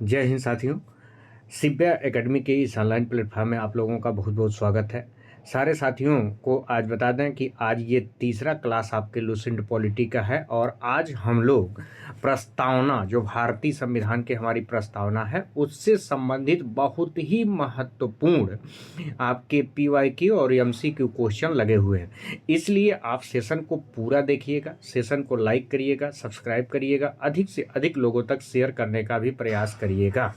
जय हिंद साथियों। सिब्या एकेडमी के इस ऑनलाइन प्लेटफॉर्म में आप लोगों का बहुत बहुत स्वागत है। सारे साथियों को आज बता दें कि आज ये तीसरा क्लास आपके लुसेंट पॉलिटी का है और आज हम लोग प्रस्तावना जो भारतीय संविधान की हमारी प्रस्तावना है उससे संबंधित बहुत ही महत्वपूर्ण आपके पीवाईक्यू और एमसीक्यू क्वेश्चन लगे हुए हैं। इसलिए आप सेशन को पूरा देखिएगा, सेशन को लाइक करिएगा, सब्सक्राइब करिएगा, अधिक से अधिक लोगों तक शेयर करने का भी प्रयास करिएगा।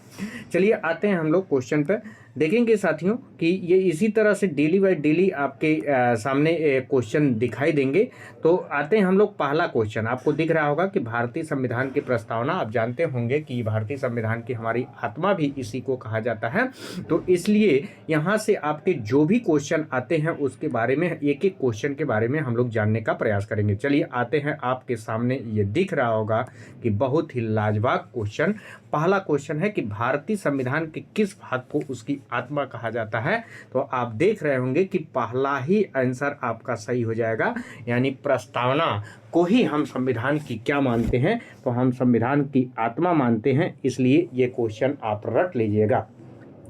चलिए आते हैं हम लोग क्वेश्चन पे। देखेंगे साथियों कि ये इसी तरह से डेली बाय डेली आपके सामने क्वेश्चन दिखाई देंगे। तो आते हैं हम लोग पहला क्वेश्चन। आपको दिख रहा होगा कि भारतीय संविधान की प्रस्तावना, आप जानते होंगे कि भारतीय संविधान की हमारी आत्मा भी इसी को कहा जाता है। तो इसलिए यहाँ से आपके जो भी क्वेश्चन आते हैं उसके बारे में एक एक क्वेश्चन के बारे में हम लोग जानने का प्रयास करेंगे। चलिए आते हैं, आपके सामने ये दिख रहा होगा कि बहुत ही लाजवाब क्वेश्चन। पहला क्वेश्चन है कि भारतीय संविधान के किस भाग को उसकी आत्मा कहा जाता है। तो आप देख रहे होंगे कि पहला ही आंसर आपका सही हो जाएगा, यानी प्रस्तावना को ही हम संविधान की क्या मानते हैं, तो हम संविधान की आत्मा मानते हैं। इसलिए ये क्वेश्चन आप रट लीजिएगा।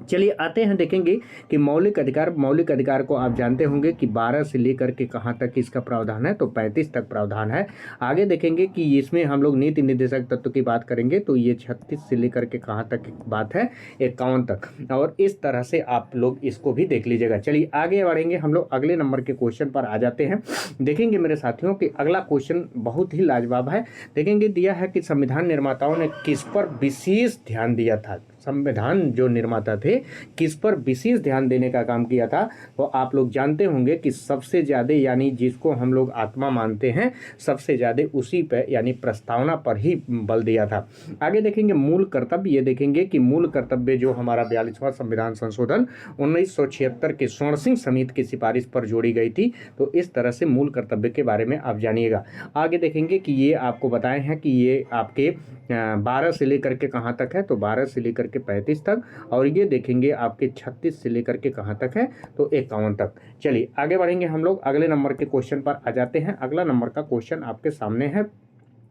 चलिए आते हैं, देखेंगे कि मौलिक अधिकार को आप जानते होंगे कि 12 से लेकर के कहाँ तक इसका प्रावधान है, तो 35 तक प्रावधान है। आगे देखेंगे कि इसमें हम लोग नीति निर्देशक तत्व की बात करेंगे तो ये 36 से लेकर के कहाँ तक की बात है, 51 तक। और इस तरह से आप लोग इसको भी देख लीजिएगा। चलिए आगे बढ़ेंगे, हम लोग अगले नंबर के क्वेश्चन पर आ जाते हैं। देखेंगे मेरे साथियों कि अगला क्वेश्चन बहुत ही लाजवाब है। देखेंगे दिया है कि संविधान निर्माताओं ने किस पर विशेष ध्यान दिया था। संविधान जो निर्माता थे किस पर विशेष ध्यान देने का काम किया था, तो आप लोग जानते होंगे कि सबसे ज़्यादा, यानी जिसको हम लोग आत्मा मानते हैं, सबसे ज़्यादा उसी पे यानी प्रस्तावना पर ही बल दिया था। आगे देखेंगे मूल कर्तव्य। ये देखेंगे कि मूल कर्तव्य जो हमारा 42वां संविधान संशोधन 1976 के स्वर्ण सिंह समिति की सिफारिश पर जोड़ी गई थी। तो इस तरह से मूल कर्तव्य के बारे में आप जानिएगा। आगे देखेंगे कि ये आपको बताए हैं कि ये आपके 12 से लेकर के कहाँ तक है, तो 12 से लेकर के 35 तक। और ये देखेंगे आपके 36 से लेकर के कहाँ तक है, तो 51 तक। चलिए आगे बढ़ेंगे, हम लोग अगले नंबर के क्वेश्चन पर आ जाते हैं। अगला नंबर का क्वेश्चन आपके सामने है।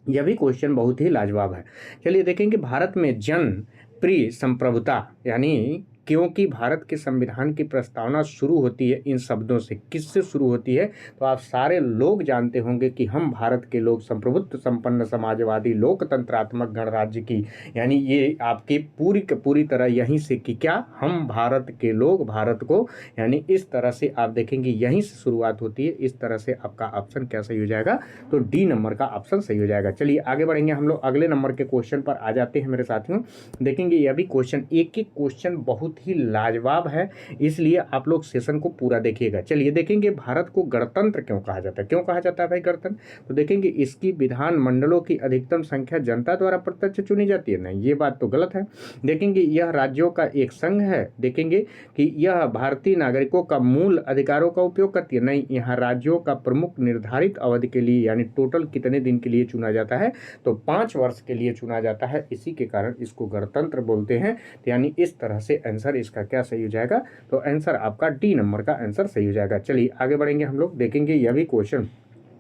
यह भी क्वेश्चन बहुत ही लाजवाब है। चलिए देखेंगे, भारत में जन प्रिय संप्रभुता, यानी क्योंकि भारत के संविधान की प्रस्तावना शुरू होती है इन शब्दों से, किससे शुरू होती है, तो आप सारे लोग जानते होंगे कि हम भारत के लोग संप्रभुत्व संपन्न समाजवादी लोकतंत्रात्मक गणराज्य की, यानी ये आपकी पूरी तरह यहीं से कि क्या, हम भारत के लोग भारत को, यानी इस तरह से आप देखेंगे यहीं से शुरुआत होती है। इस तरह से आपका ऑप्शन क्या सही हो जाएगा, तो डी नंबर का ऑप्शन सही हो जाएगा। चलिए आगे बढ़ेंगे, हम लोग अगले नंबर के क्वेश्चन पर आ जाते हैं मेरे साथियों। देखेंगे यह भी क्वेश्चन, एक एक क्वेश्चन बहुत ही लाजवाब है, इसलिए आप लोग सेशन को पूरा देखिएगा। चलिए देखेंगे, भारत को गणतंत्र क्यों कहा जाता है, क्यों कहा जाता है भाई गणतंत्र, तो देखेंगे इसकी विधान मंडलों की अधिकतम संख्या जनता द्वारा प्रत्यक्ष चुनी जाती है। नहीं, ये बात तो गलत है। देखेंगे यह राज्यों का एक संघ है। देखेंगे कि यह भारतीय नागरिकों का मूल अधिकारों का उपयोग करती है। नहीं, यहाँ राज्यों का प्रमुख निर्धारित अवधि के लिए, यानी टोटल कितने दिन के लिए चुना जाता है, तो 5 वर्ष के लिए चुना जाता है, इसी के कारण इसको गणतंत्र बोलते हैं। तो यानी इस तरह से आंसर इसका क्या सही हो जाएगा, तो आंसर आपका डी नंबर का आंसर सही हो जाएगा। चलिए आगे बढ़ेंगे, हम लोग देखेंगे यह भी क्वेश्चन,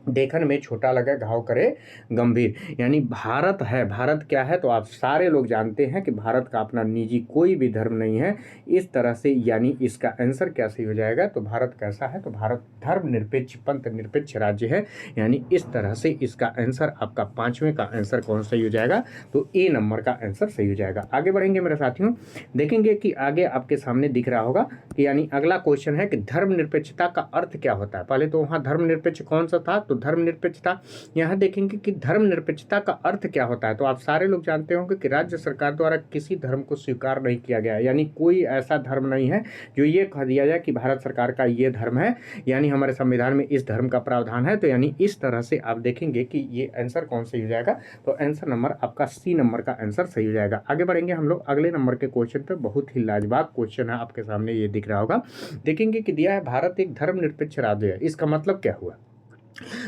देखन में छोटा लगे घाव करे गंभीर, यानी भारत है, भारत क्या है, तो आप सारे लोग जानते हैं कि भारत का अपना निजी कोई भी धर्म नहीं है। इस तरह से यानी इसका आंसर क्या सही हो जाएगा, तो भारत कैसा है, तो भारत धर्मनिरपेक्ष पंथ निरपेक्ष राज्य है। यानी इस तरह से इसका आंसर आपका 5वें का आंसर कौन सही हो जाएगा, तो ए नंबर का आंसर सही हो जाएगा। आगे बढ़ेंगे मेरे साथियों, देखेंगे कि आगे आपके सामने दिख रहा होगा कि यानी अगला क्वेश्चन है कि धर्मनिरपेक्षता का अर्थ क्या होता है। पहले तो वहाँ धर्मनिरपेक्ष कौन सा था, तो धर्मनिरपेक्षता। यहाँ देखेंगे कि धर्मनिरपेक्षता का अर्थ क्या होता है, तो आप सारे लोग जानते होंगे कि राज्य सरकार द्वारा किसी धर्म को स्वीकार नहीं किया गया, यानी कोई ऐसा धर्म नहीं है जो ये कह दिया जाए कि भारत सरकार का ये धर्म है, यानी हमारे संविधान में इस धर्म का प्रावधान है। तो यानी इस तरह से आप देखेंगे कि ये आंसर कौन सही हो जाएगा, तो आंसर नंबर आपका सी नंबर का आंसर सही हो जाएगा। आगे बढ़ेंगे हम लोग अगले नंबर के क्वेश्चन पे, बहुत ही लाजवाब क्वेश्चन है, आपके सामने ये दिख रहा होगा। देखेंगे कि दिया है भारत एक धर्मनिरपेक्ष राज्य है, इसका मतलब क्या हुआ,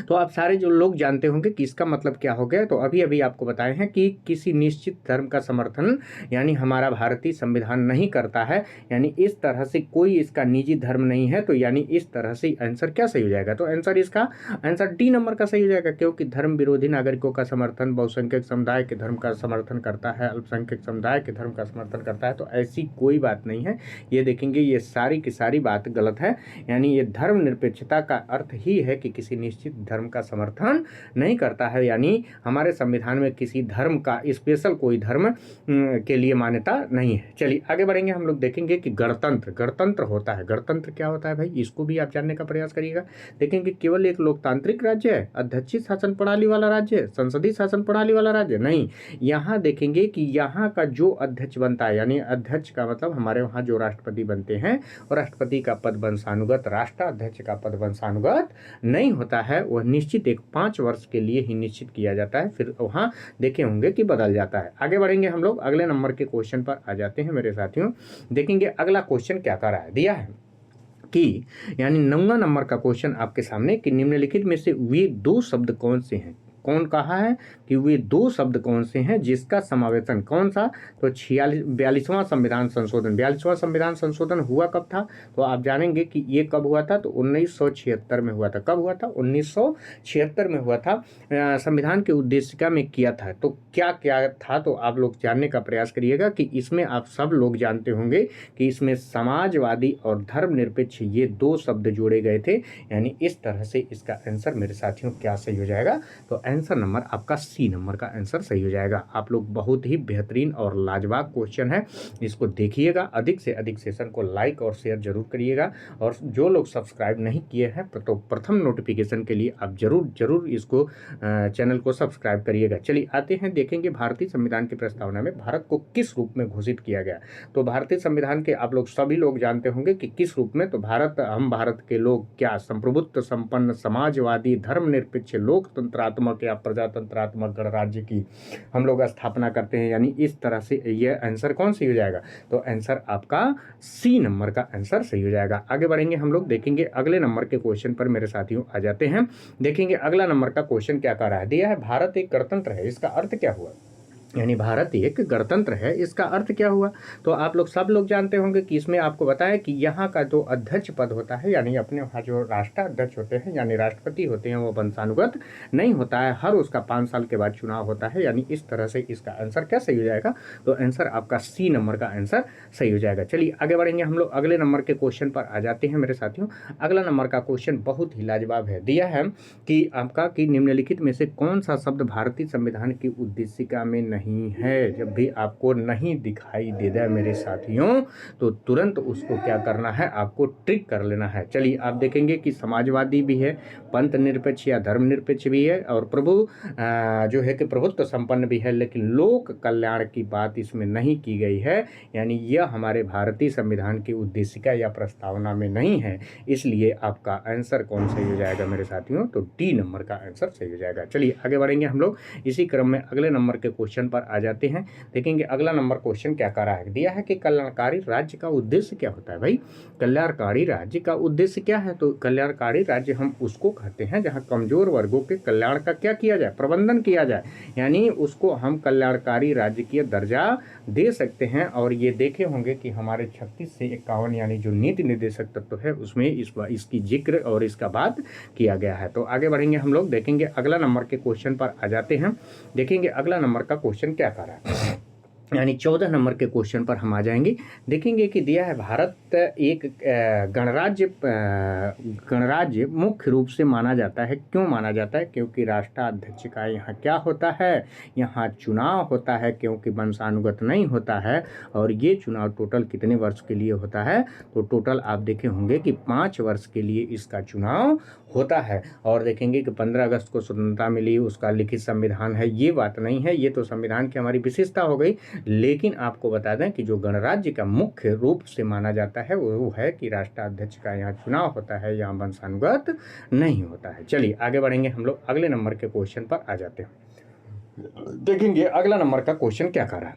तो आप सारे जो लोग जानते होंगे कि इसका मतलब क्या हो गया। तो अभी अभी आपको बताए हैं कि किसी निश्चित धर्म का समर्थन यानी हमारा भारतीय संविधान नहीं करता है, यानी इस तरह से कोई इसका निजी धर्म नहीं है। तो यानी इस तरह से आंसर क्या सही हो जाएगा, तो आंसर इसका आंसर डी नंबर का सही हो जाएगा, क्योंकि धर्म विरोधी नागरिकों का समर्थन बहुसंख्यक समुदाय के धर्म का समर्थन करता है, अल्पसंख्यक समुदाय के धर्म का समर्थन करता है। तो ऐसी कोई बात नहीं है। ये देखेंगे ये सारी की सारी बात गलत है। यानी ये धर्मनिरपेक्षता का अर्थ ही है कि किसी निश्चित धर्म का समर्थन नहीं करता है, यानी हमारे संविधान में किसी धर्म का स्पेशल कोई धर्म के लिए मान्यता नहीं है। चलिए आगे बढ़ेंगे, हम लोग देखेंगे कि गणतंत्र गणतंत्र होता है। गणतंत्र क्या होता है भाई, इसको भी आप जानने का प्रयास करिएगा। देखेंगे केवल एक लोकतांत्रिक राज्य है, अध्यक्षीय शासन प्रणाली वाला राज्य है, संसदीय शासन प्रणाली वाला राज्य नहीं। यहाँ देखेंगे कि यहाँ का जो अध्यक्ष बनता है, यानी अध्यक्ष का मतलब हमारे वहाँ जो राष्ट्रपति बनते हैं, और राष्ट्रपति का पद वंशानुगत, राष्ट्राध्यक्ष का पद वंशानुगत नहीं होता है। वह निश्चित एक 5 वर्ष के लिए ही निश्चित किया जाता है, फिर वहाँ देखे होंगे कि बदल जाता है। आगे बढ़ेंगे हम लोग, अगले नंबर के क्वेश्चन पर आ जाते हैं मेरे साथियों। देखेंगे अगला क्वेश्चन क्या कर रहा है, दिया है कि यानी 9वां नंबर का क्वेश्चन आपके सामने कि निम्नलिखित में से वे 2 शब्द कौन से हैं। कौन कहा है कि वे 2 शब्द कौन से हैं जिसका समावेशन कौन सा, तो 42वां संविधान संशोधन। 42वां संविधान संशोधन हुआ कब था, तो आप जानेंगे कि ये कब हुआ था, तो 1976 में हुआ था। कब हुआ था, 1976 में हुआ था। संविधान के उद्देशिका में किया था। तो क्या क्या था, तो आप लोग जानने का प्रयास करिएगा कि इसमें आप सब लोग जानते होंगे कि इसमें समाजवादी और धर्मनिरपेक्ष ये 2 शब्द जोड़े गए थे। यानी इस तरह से इसका आंसर मेरे साथियों क्या सही हो जाएगा, तो आंसर नंबर आपका सी नंबर का आंसर सही हो जाएगा। आप लोग बहुत ही बेहतरीन और लाजवाब क्वेश्चन है, इसको देखिएगा। अधिक से अधिक सेशन को लाइक और शेयर जरूर करिएगा, और जो लोग सब्सक्राइब नहीं किए हैं तो प्रथम नोटिफिकेशन के लिए आप जरूर इसको चैनल को सब्सक्राइब करिएगा। चलिए आते हैं, देखेंगे भारतीय संविधान की प्रस्तावना में भारत को किस रूप में घोषित किया गया। तो भारतीय संविधान के आप लोग सभी लोग जानते होंगे कि किस रूप में, तो भारत के लोग क्या संप्रभुत्व संपन्न समाजवादी धर्मनिरपेक्ष लोकतंत्रात्मक या प्रजातंत्रात्मक गणराज्य की हम लोग स्थापना करते हैं। यानी इस तरह से ये आंसर कौन सही हो जाएगा, तो आंसर आपका सी नंबर का आंसर सही हो जाएगा। आगे बढ़ेंगे हम लोग, देखेंगे अगले नंबर के क्वेश्चन पर मेरे साथियों आ जाते हैं। देखेंगे अगला नंबर का क्वेश्चन क्या कर रहा है, दिया है भारत एक गणतंत्र है, इसका अर्थ क्या हुआ। यानी भारत एक गणतंत्र है, इसका अर्थ क्या हुआ। तो आप लोग सब लोग जानते होंगे कि इसमें आपको बताया कि यहाँ का जो अध्यक्ष पद होता है, यानी अपने वहाँ जो राष्ट्राध्यक्ष होते हैं यानी राष्ट्रपति होते हैं, वो वंशानुगत नहीं होता है, हर उसका 5 साल के बाद चुनाव होता है। यानी इस तरह से इसका आंसर क्या सही हो जाएगा, तो आंसर आपका सी नंबर का आंसर सही हो जाएगा। चलिए आगे बढ़ेंगे हम लोग, अगले नंबर के क्वेश्चन पर आ जाते हैं मेरे साथियों। अगला नंबर का क्वेश्चन बहुत ही लाजवाब है, दिया है कि आपका कि निम्नलिखित में से कौन सा शब्द भारतीय संविधान की उद्देशिका में नहीं है। जब भी आपको नहीं दिखाई दे जाए मेरे साथियों, तो तुरंत उसको क्या करना है, आपको ट्रिक कर लेना है। चलिए आप देखेंगे कि समाजवादी भी है, पंथ निरपेक्ष या धर्मनिरपेक्ष भी है, और जो है कि प्रभुत्व संपन्न भी है, लेकिन लोक कल्याण की बात इसमें नहीं की गई है। यानी यह हमारे भारतीय संविधान की उद्देशिका या प्रस्तावना में नहीं है। इसलिए आपका आंसर कौन सही हो जाएगा मेरे साथियों, तो डी नंबर का आंसर सही हो जाएगा। चलिए आगे बढ़ेंगे हम लोग, इसी क्रम में अगले नंबर के क्वेश्चन पर आ जाते हैं। देखेंगे अगला नंबर क्वेश्चन क्या कर रहा है, दिया है कि कल्याणकारी राज्य का उद्देश्य क्या होता है। भाई कल्याणकारी राज्य का उद्देश्य क्या है, तो कल्याणकारी राज्य हम उसको कहते हैं जहां कमजोर वर्गों के कल्याण का क्या किया जाए, प्रबंधन किया जाए। यानी उसको हम कल्याणकारी राज्य की दर्जा दे सकते हैं। और ये देखे होंगे कि हमारे 36 से 51 यानी जो नीति निर्देशक तत्व है उसमें इसकी जिक्र और इसका बात किया गया है। तो आगे बढ़ेंगे हम लोग, देखेंगे अगला नंबर के क्वेश्चन पर आ जाते हैं। देखेंगे अगला नंबर का क्वेश्चन क्या कर रहा है, यानी 14 नंबर के क्वेश्चन पर हम आ जाएंगे। देखेंगे कि दिया है भारत एक गणराज्य मुख्य रूप से माना जाता है। क्यों माना जाता है, क्योंकि राष्ट्राध्यक्ष का यहाँ क्या होता है, यहाँ चुनाव होता है, क्योंकि वंशानुगत नहीं होता है। और ये चुनाव टोटल कितने वर्ष के लिए होता है, तो टोटल आप देखे होंगे कि 5 वर्ष के लिए इसका चुनाव होता है। और देखेंगे कि 15 अगस्त को स्वतंत्रता मिली, उसका लिखित संविधान है, ये बात नहीं है, ये तो संविधान की हमारी विशेषता हो गई। लेकिन आपको बता दें कि जो गणराज्य का मुख्य रूप से माना जाता है वो है कि राष्ट्राध्यक्ष का यहाँ चुनाव होता है, यहाँ वंशानुगत नहीं होता है। चलिए आगे बढ़ेंगे हम लोग, अगले नंबर के क्वेश्चन पर आ जाते हैं। देखेंगे अगला नंबर का क्वेश्चन क्या कर रहा है,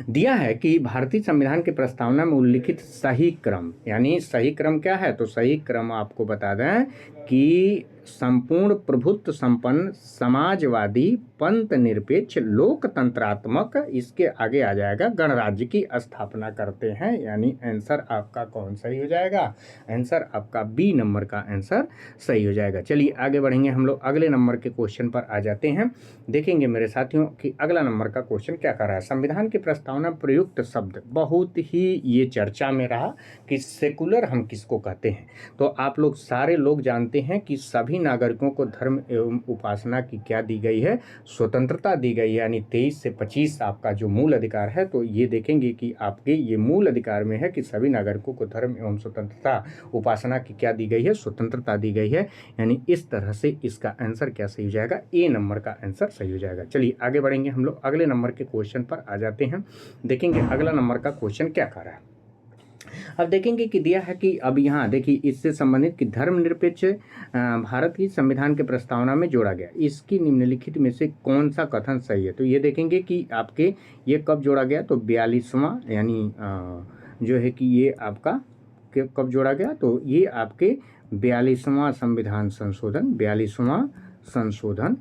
दिया है कि भारतीय संविधान की प्रस्तावना में उल्लिखित सही क्रम, यानी सही क्रम क्या है, तो सही क्रम आपको बता दें कि संपूर्ण प्रभुत्व संपन्न समाजवादी पंथ निरपेक्ष लोकतंत्रात्मक, इसके आगे आ जाएगा गणराज्य की स्थापना करते हैं। यानी आंसर आपका कौन सही हो जाएगा? आंसर आपका बी नंबर का आंसर सही हो जाएगा। चलिए आगे बढ़ेंगे हम लोग, अगले नंबर के क्वेश्चन पर आ जाते हैं। देखेंगे मेरे साथियों कि अगला नंबर का क्वेश्चन क्या कर रहा है। संविधान की प्रस्तावना प्रयुक्त शब्द बहुत ही ये चर्चा में रहा कि सेकुलर हम किसको कहते हैं। तो आप लोग सारे लोग जानते हैं कि सभी नागरिकों को धर्म एवं उपासना की क्या दी गई है? स्वतंत्रता दी गई है। यानी 23 से 25 आपका जो मूल अधिकार है, तो ये देखेंगे कि आपके ये मूल अधिकार में है कि सभी नागरिकों को धर्म एवं स्वतंत्रता उपासना की क्या दी गई है? स्वतंत्रता दी गई है। यानी इस तरह से इसका आंसर क्या सही हो जाएगा? ए नंबर का आंसर सही हो जाएगा। चलिए आगे बढ़ेंगे हम लोग, अगले नंबर के क्वेश्चन पर आ जाते हैं। देखेंगे अगला नंबर का क्वेश्चन क्या कर रहा है। अब देखेंगे कि दिया है कि अब यहाँ देखिए इससे संबंधित कि धर्मनिरपेक्ष भारत की संविधान के प्रस्तावना में जोड़ा गया, इसकी निम्नलिखित में से कौन सा कथन सही है? तो ये देखेंगे कि आपके ये कब जोड़ा गया, तो 42वां, यानी जो है कि ये आपका कब जोड़ा गया, तो ये आपके 42वां संविधान संशोधन, 42वां संशोधन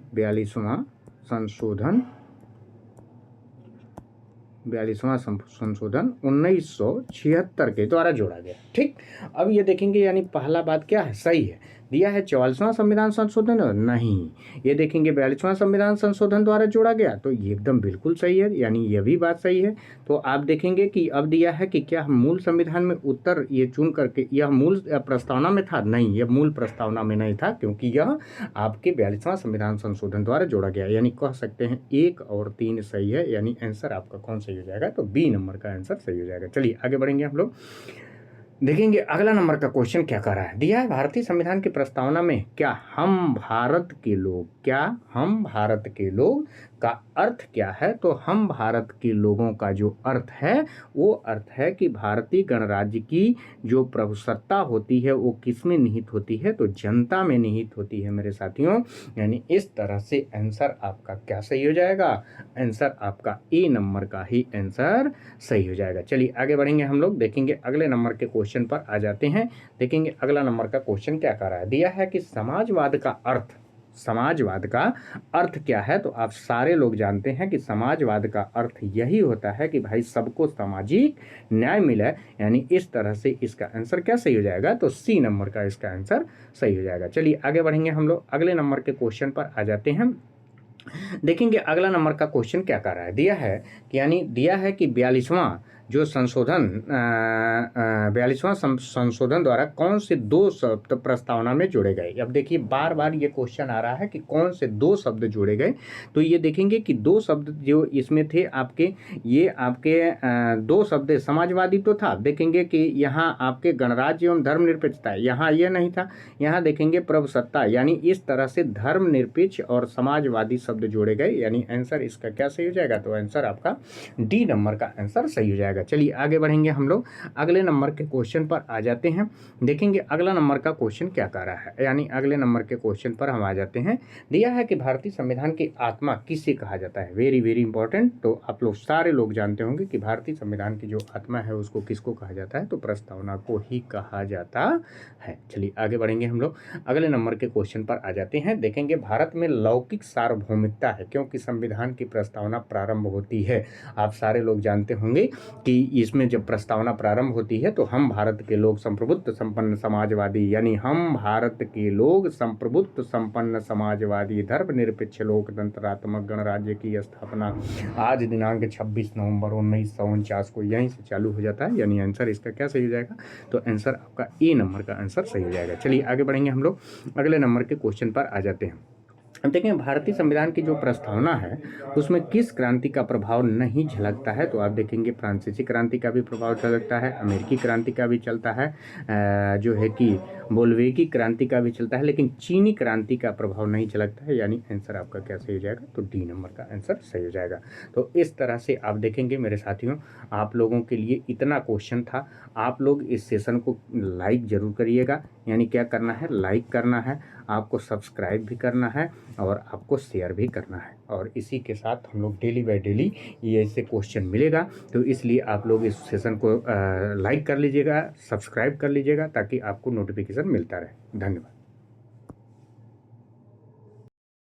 1976 के द्वारा जोड़ा गया। ठीक, अब ये देखेंगे यानी पहला बात क्या है? सही है। दिया है 44वां संविधान संशोधन, नहीं, ये देखेंगे 42वां संविधान संशोधन द्वारा जोड़ा गया, तो ये एकदम बिल्कुल सही है, यानी ये भी बात सही है। तो आप देखेंगे कि अब दिया है कि क्या मूल संविधान में उत्तर ये चुन करके यह मूल प्रस्तावना में था? नहीं, यह मूल प्रस्तावना में नहीं था, क्योंकि यह आपके 42वां संविधान संशोधन द्वारा जोड़ा गया। यानी कह सकते हैं 1 और 3 सही है, यानी आंसर आपका कौन सही हो जाएगा? तो बी नंबर का आंसर सही हो जाएगा। चलिए आगे बढ़ेंगे हम लोग, देखेंगे अगला नंबर का क्वेश्चन क्या कर रहा है। दिया है भारतीय संविधान की प्रस्तावना में क्या हम भारत के लोग, क्या हम भारत के लोग का अर्थ क्या है? तो हम भारत के लोगों का जो अर्थ है वो अर्थ है कि भारतीय गणराज्य की जो प्रभुसत्ता होती है वो किस में निहित होती है? तो जनता में निहित होती है मेरे साथियों। यानी इस तरह से आंसर आपका क्या सही हो जाएगा? आंसर आपका ए नंबर का ही आंसर सही हो जाएगा। चलिए आगे बढ़ेंगे हम लोग, देखेंगे अगले नंबर के क्वेश्चन पर आ जाते हैं। देखेंगे अगला नंबर का क्वेश्चन क्या कर रहा है। दिया है कि समाजवाद का अर्थ क्या है? तो आप सारे लोग जानते हैं कि समाजवाद का अर्थ यही होता है कि भाई सबको सामाजिक न्याय मिले। यानी इस तरह से इसका आंसर क्या सही हो जाएगा? तो सी नंबर का इसका आंसर सही हो जाएगा। चलिए आगे बढ़ेंगे हम लोग, अगले नंबर के क्वेश्चन पर आ जाते हैं। देखेंगे अगला नंबर का क्वेश्चन क्या कर रहा है। दिया है कि यानी दिया है कि 42वां जो संशोधन 42वां संशोधन द्वारा कौन से 2 शब्द प्रस्तावना में जोड़े गए। अब देखिए बार बार ये क्वेश्चन आ रहा है कि कौन से 2 शब्द जोड़े गए। तो ये देखेंगे कि 2 शब्द जो इसमें थे आपके, ये आपके 2 शब्द समाजवादी तो था, देखेंगे कि यहाँ आपके गणराज्य एवं धर्मनिरपेक्षता, यहाँ ये नहीं था, यहाँ देखेंगे प्रभुसत्ता। यानी इस तरह से धर्मनिरपेक्ष और समाजवादी शब्द जोड़े गए। यानी आंसर इसका क्या सही हो जाएगा? तो आंसर आपका डी नंबर का आंसर सही हो जाएगा। चलिए आगे बढ़ेंगे हम लोग, अगले नंबर के क्वेश्चन पर आ जाते हैं। देखेंगे अगला नंबर का क्वेश्चन क्या कर रहा है। यानी अगले नंबर के क्वेश्चन पर हम आ जाते हैं। दिया है कि भारतीय संविधान की आत्मा किसे कहा जाता है। Very very important. तो आप लोग सारे लोग जानते होंगे कि भारतीय संविधान की जो आत्मा है उसको किसको कहा जाता है? तो प्रस्तावना को ही कहा जाता है। चलिए आगे बढ़ेंगे हम लोग, अगले नंबर के क्वेश्चन पर आ जाते हैं। देखेंगे भारत में लौकिक सार्वभौमिकता है क्योंकि संविधान की प्रस्तावना प्रारंभ होती है। आप सारे लोग जानते होंगे कि इसमें जब प्रस्तावना प्रारंभ होती है तो हम भारत के लोग संप्रभुत्व संपन्न समाजवादी, यानी हम भारत के लोग संप्रभुत्व संपन्न समाजवादी धर्मनिरपेक्ष लोकतंत्रात्मक गणराज्य की स्थापना आज दिनांक 26 नवंबर 1949 को यहीं से चालू हो जाता है। यानी आंसर इसका क्या सही हो जाएगा? तो आंसर आपका ए नंबर का आंसर सही हो जाएगा। चलिए आगे बढ़ेंगे हम लोग, अगले नंबर के क्वेश्चन पर आ जाते हैं। अब देखें भारतीय संविधान की जो प्रस्तावना है उसमें किस क्रांति का प्रभाव नहीं झलकता है। तो आप देखेंगे फ्रांसीसी क्रांति का भी प्रभाव झलकता है, अमेरिकी क्रांति का भी चलता है, जो है कि बोल्शेविकी क्रांति का भी चलता है, लेकिन चीनी क्रांति का प्रभाव नहीं झलकता है। यानी आंसर आपका क्या सही हो जाएगा? तो डी नंबर का आंसर सही हो जाएगा। तो इस तरह से आप देखेंगे मेरे साथियों, आप लोगों के लिए इतना क्वेश्चन था। आप लोग इस सेशन को लाइक ज़रूर करिएगा। यानी क्या करना है? लाइक करना है, आपको सब्सक्राइब भी करना है और आपको शेयर भी करना है। और इसी के साथ हम लोग डेली बाय डेली ये ऐसे क्वेश्चन मिलेगा। तो इसलिए आप लोग इस सेशन को लाइक कर लीजिएगा, सब्सक्राइब कर लीजिएगा ताकि आपको नोटिफिकेशन मिलता रहे। धन्यवाद।